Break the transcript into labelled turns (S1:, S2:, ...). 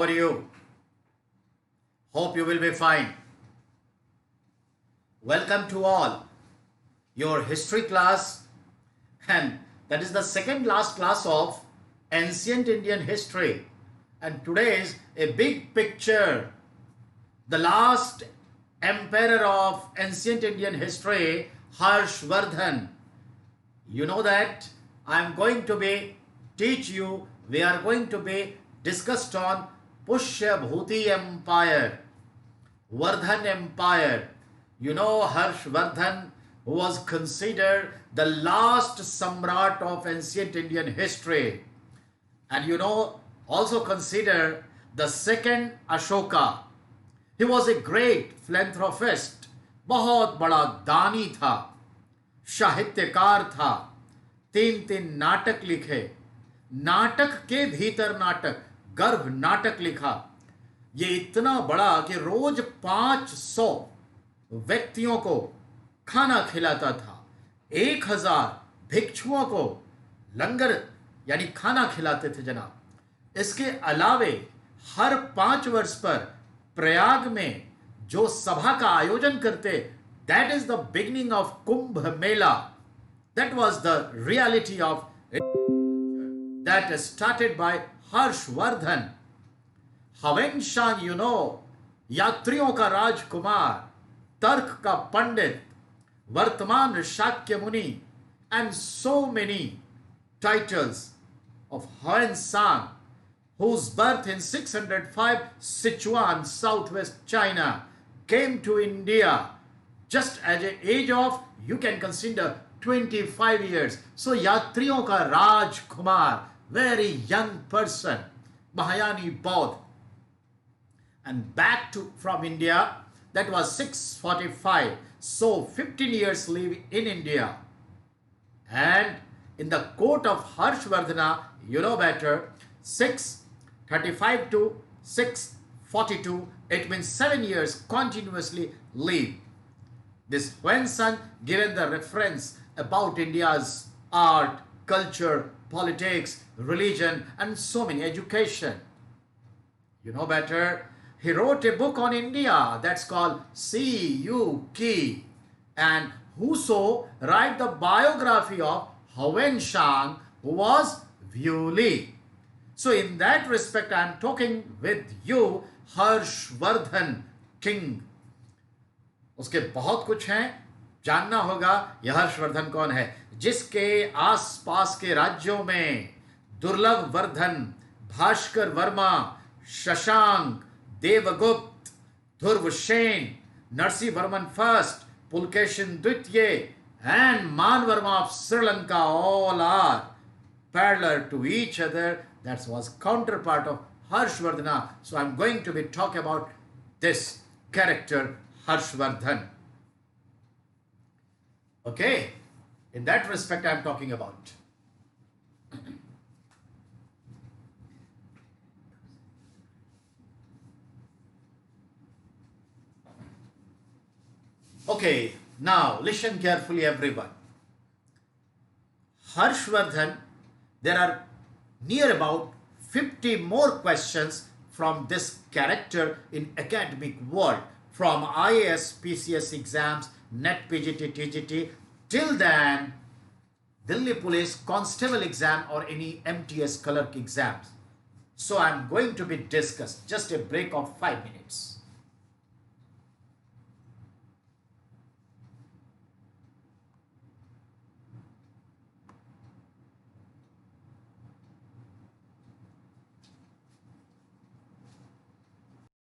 S1: How are you? Hope you will be fine. Welcome to all your history class, and that is the second last class of ancient Indian history. And today is a big picture. The last emperor of ancient Indian history, Harshvardhan. You know that I'm going to be we are going to be discussed on Pushyabhuti Empire, Vardhan Empire. You know, Harshvardhan was considered the last Samrat of ancient Indian history. And you know, also consider the second Ashoka. He was a great philanthropist, बहुत बड़ा दानी था, साहित्यकार था, तीन तीन नाटक लिखे, नाटक के भीतर नाटक, गर्भ नाटक लिखा। ये इतना बड़ा कि रोज 500 व्यक्तियों को खाना खिलाता था, 1000 भिक्षुओं को लंगर यानी खाना खिलाते थे जनाब। इसके अलावे हर 5 वर्ष पर प्रयाग में जो सभा का आयोजन करते, that is the beginning of Kumbh Mela. That was the reality of that started by Harshvardhan. Xuanzang, you know, यात्रियों का राजकुमार, तर्क का पंडित, वर्तमान Shakya Muni, and so many titles of Huanshan, whose birth in 605 Sichuan, southwest China, came to India just at the age of, you can consider, 25 years. So यात्रियों का राजकुमार, very young person, Mahayani Bodh. And back to from India, that was 645. So 15 years live in India. And in the court of Harshvardhana, you know better, 635 to 642, it means 7 years continuously live. This Huanshan given the reference about India's art, culture, politics, religion, and so many education. You know better, he wrote a book on India that's called C.U.K. And whoso write the biography of Huanshan, who was Vyuli. So in that respect, I am talking with you Harshvardhan King. उसके बहुत कुछ हैं, जानना होगा यह हर्षवर्धन कौन है, जिसके आसपास के राज्यों में दुर्लभ वर्धन, भास्कर वर्मा, शशांक, देवगुप्त, ध्रुवसेन, नरसिंह वर्मन फर्स्ट, पुलकेशिन द्वितीय, and Manvarma of Sri Lanka, all are parallel to each other. That was counterpart of Harshvardhana. So I'm going to be talking about this character Harshvardhan. Okay, in that respect I'm talking about. Okay, now listen carefully everyone. Harshvardhan, there are near about 50 more questions from this character in academic world, from IAS, PCS exams, NET, PGT, TGT, till then Delhi Police Constable exam or any MTS clerk exams. So I'm going to be discussed, just a break of 5 minutes.